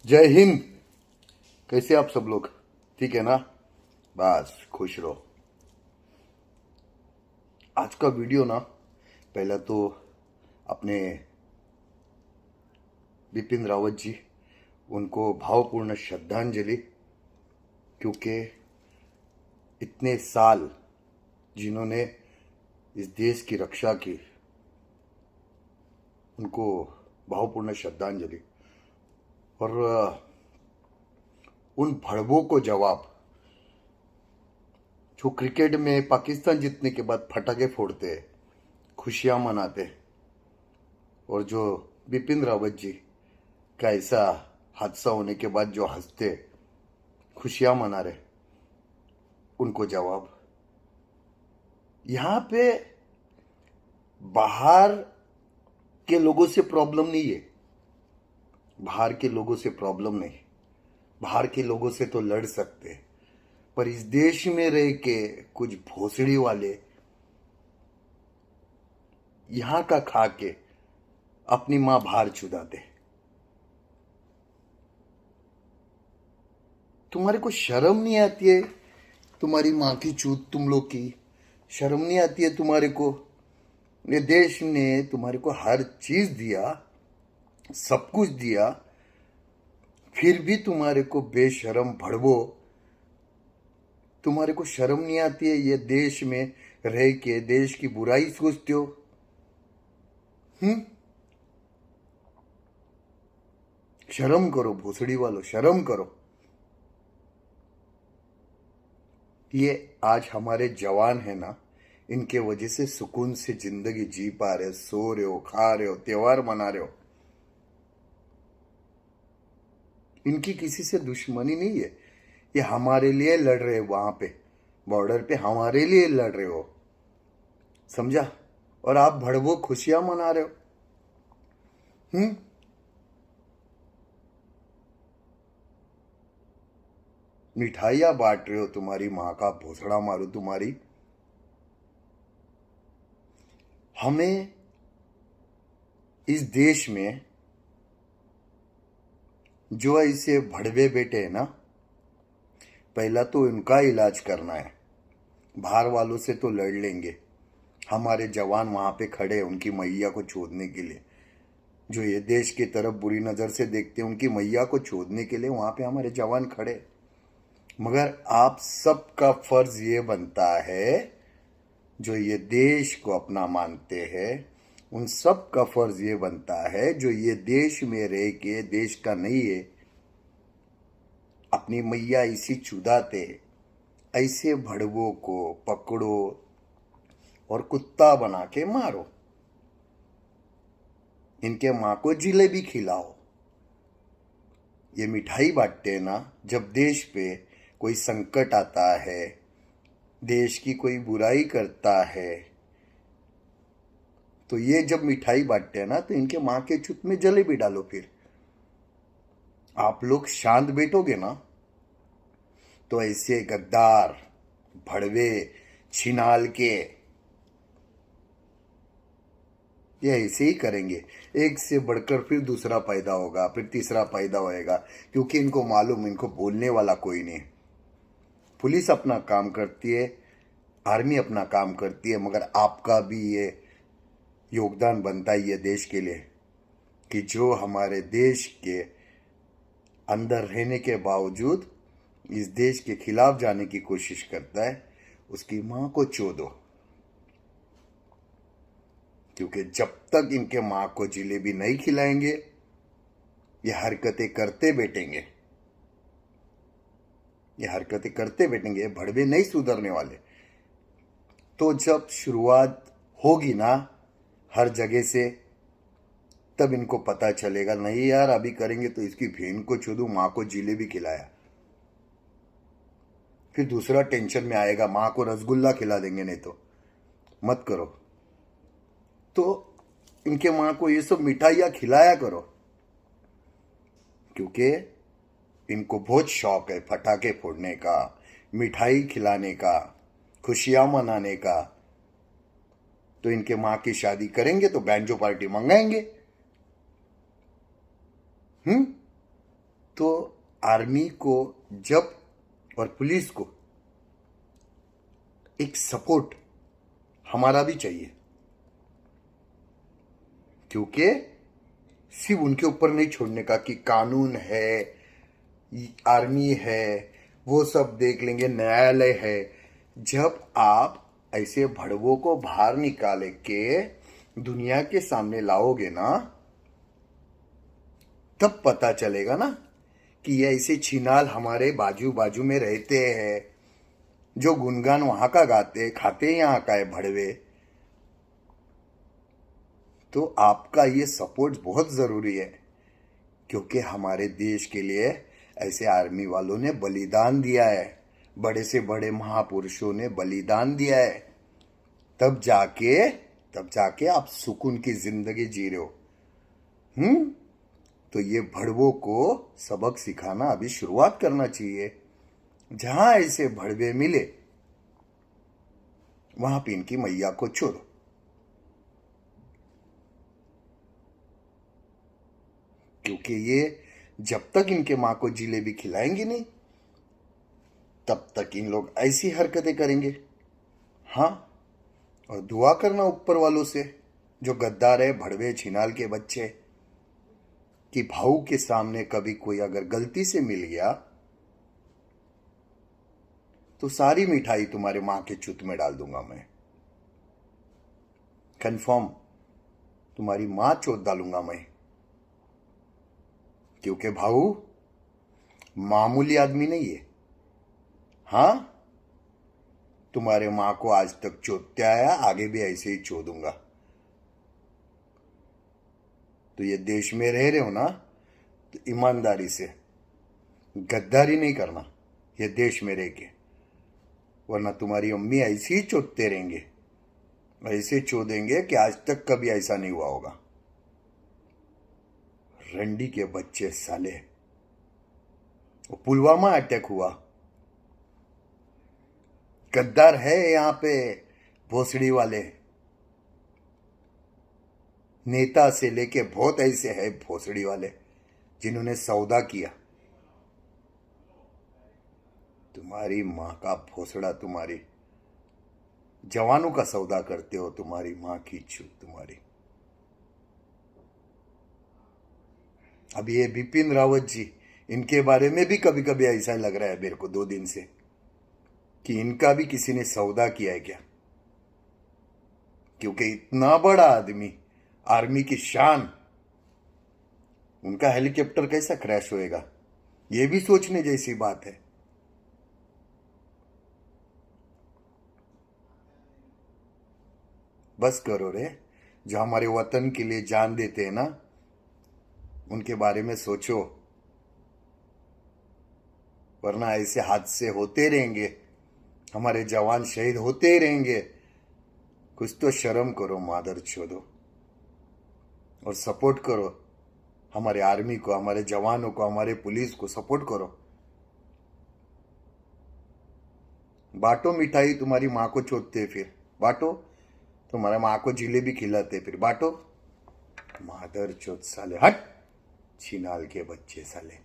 जय हिंद। कैसे आप सब लोग? ठीक है ना? बस खुश रहो। आज का वीडियो ना, पहला तो अपने बिपिन रावत जी, उनको भावपूर्ण श्रद्धांजलि। क्योंकि इतने साल जिन्होंने इस देश की रक्षा की, उनको भावपूर्ण श्रद्धांजलि। और उन भड़वों को जवाब, जो क्रिकेट में पाकिस्तान जीतने के बाद फटाके फोड़ते हैं, खुशियां मनाते हैं, और जो बिपिन रावत जी का ऐसा हादसा होने के बाद जो हंसते, खुशियां मना रहे, उनको जवाब। यहां पे बाहर के लोगों से प्रॉब्लम नहीं है, बाहर के लोगों से प्रॉब्लम नहीं। बाहर के लोगों से तो लड़ सकते हैं, पर इस देश में रह के कुछ भोसड़ी वाले यहां का खा के अपनी मां बाहर चुदाते। तुम्हारे को शर्म नहीं आती है? तुम्हारी मां की चूत तुम लोग की शर्म नहीं आती है तुम्हारे को? ये देश ने तुम्हारे को हर चीज दिया, सब कुछ दिया, फिर भी तुम्हारे को बेशरम भड़वो, तुम्हारे को शर्म नहीं आती है? ये देश में रह के देश की बुराई सोचते हो? शर्म करो भोसड़ी वालों, शर्म करो। ये आज हमारे जवान है ना, इनके वजह से सुकून से जिंदगी जी पा रहे हो, सो रहे हो, खा रहे हो, त्योहार मना रहे हो। इनकी किसी से दुश्मनी नहीं है। ये हमारे लिए लड़ रहे हो, वहां पे बॉर्डर पे हमारे लिए लड़ रहे हो, समझा? और आप भड़वो खुशियां मना रहे हो। मिठाइयां बांट रहे हो, तुम्हारी मां का भोसड़ा मारो तुम्हारी। हमें इस देश में जो ऐसे भड़वे बेटे हैं ना, पहला तो उनका इलाज करना है। बाहर वालों से तो लड़ लेंगे, हमारे जवान वहां पे खड़े हैं उनकी मैया को छोड़ने के लिए। जो ये देश की तरफ बुरी नजर से देखते हैं, उनकी मैया को छोड़ने के लिए वहां पे हमारे जवान खड़े। मगर आप सबका फर्ज ये बनता है, जो ये देश को अपना मानते हैं, उन सब का फर्ज ये बनता है, जो ये देश में रह के देश का नहीं है, अपनी मैया इसी चुदाते, ऐसे भड़वों को पकड़ो और कुत्ता बना के मारो। इनके मां को जिलेबी खिलाओ। ये मिठाई बांटते हैं ना, जब देश पे कोई संकट आता है, देश की कोई बुराई करता है, तो ये जब मिठाई बांटते हैं ना, तो इनके मां के चुत में जलेबी डालो। फिर आप लोग शांत बैठोगे ना, तो ऐसे गद्दार भड़वे छिनाल के ये ऐसे ही करेंगे। एक से बढ़कर फिर दूसरा पैदा होगा, फिर तीसरा पैदा होएगा, क्योंकि इनको मालूम, इनको बोलने वाला कोई नहीं। पुलिस अपना काम करती है, आर्मी अपना काम करती है, मगर आपका भी ये योगदान बनता है ये देश के लिए, कि जो हमारे देश के अंदर रहने के बावजूद इस देश के खिलाफ जाने की कोशिश करता है, उसकी मां को चोदो। क्योंकि जब तक इनके मां को जिलेबी नहीं खिलाएंगे, ये हरकतें करते बैठेंगे, ये हरकतें करते बैठेंगे, ये भड़वे नहीं सुधरने वाले। तो जब शुरुआत होगी ना हर जगह से, तब इनको पता चलेगा, नहीं यार अभी करेंगे तो इसकी बहन को चोदू, मां को जिलेबी खिलाया। फिर दूसरा टेंशन में आएगा, मां को रसगुल्ला खिला देंगे, नहीं तो मत करो। तो इनके मां को ये सब मिठाइयां खिलाया करो, क्योंकि इनको बहुत शौक है फटाके फोड़ने का, मिठाई खिलाने का, खुशियां मनाने का। तो इनके मां की शादी करेंगे तो बैंजो पार्टी मंगाएंगे। तो आर्मी को जब और पुलिस को एक सपोर्ट हमारा भी चाहिए, क्योंकि सिर्फ उनके ऊपर नहीं छोड़ने का कि कानून है, आर्मी है, वो सब देख लेंगे, न्यायालय है। जब आप ऐसे भड़वों को बाहर निकाले के दुनिया के सामने लाओगे ना, तब पता चलेगा ना कि ये ऐसे छिनाल हमारे बाजू बाजू में रहते हैं, जो गुनगान वहां का गाते, खाते यहाँ का है भड़वे। तो आपका ये सपोर्ट बहुत जरूरी है, क्योंकि हमारे देश के लिए ऐसे आर्मी वालों ने बलिदान दिया है, बड़े से बड़े महापुरुषों ने बलिदान दिया है। तब जाके आप सुकून की जिंदगी जी रहे हो। तो ये भड़वों को सबक सिखाना अभी शुरुआत करना चाहिए। जहां ऐसे भड़वे मिले वहां पे इनकी मैया को छोड़ो, क्योंकि ये जब तक इनके मां को जिलेबी खिलाएंगे नहीं, तब तक इन लोग ऐसी हरकतें करेंगे। हाँ, और दुआ करना ऊपर वालों से, जो गद्दार है, भड़वे छिनाल के बच्चे, कि भाऊ के सामने कभी कोई अगर गलती से मिल गया तो सारी मिठाई तुम्हारे मां के चुत में डाल दूंगा मैं। कंफर्म, तुम्हारी मां चोट डालूंगा मैं, क्योंकि भाऊ मामूली आदमी नहीं है। हां, तुम्हारे मां को आज तक चोदते आया, आगे भी ऐसे ही चोदूंगा। तो ये देश में रह रहे हो ना, तो ईमानदारी से, गद्दारी नहीं करना ये देश में रह के, वरना तुम्हारी अम्मी ऐसे ही चोदते रहेंगे, ऐसे चोदेंगे कि आज तक कभी ऐसा नहीं हुआ होगा। रंडी के बच्चे साले, वो पुलवामा अटैक हुआ, गद्दार है यहां पे, भोसड़ी वाले नेता से लेके बहुत ऐसे है भोसड़ी वाले जिन्होंने सौदा किया। तुम्हारी मां का भोसड़ा, तुम्हारी जवानों का सौदा करते हो, तुम्हारी मां की चूत तुम्हारी। अब ये बिपिन रावत जी, इनके बारे में भी कभी कभी ऐसा लग रहा है मेरे को 2 दिन से, कि इनका भी किसी ने सौदा किया है क्या। क्योंकि इतना बड़ा आदमी, आर्मी की शान, उनका हेलीकॉप्टर कैसा क्रैश होएगा, ये भी सोचने जैसी बात है। बस करो रे, जो हमारे वतन के लिए जान देते हैं ना, उनके बारे में सोचो, वरना ऐसे हादसे होते रहेंगे, हमारे जवान शहीद होते ही रहेंगे। कुछ तो शर्म करो मादर चोदो, और सपोर्ट करो हमारे आर्मी को, हमारे जवानों को, हमारे पुलिस को सपोर्ट करो। बांटो मिठाई, तुम्हारी मां को चोदते फिर बांटो, तुम्हारे मां को जिलेबी खिलाते फिर बांटो। मादर चोद साले, हट छिनाल के बच्चे साले।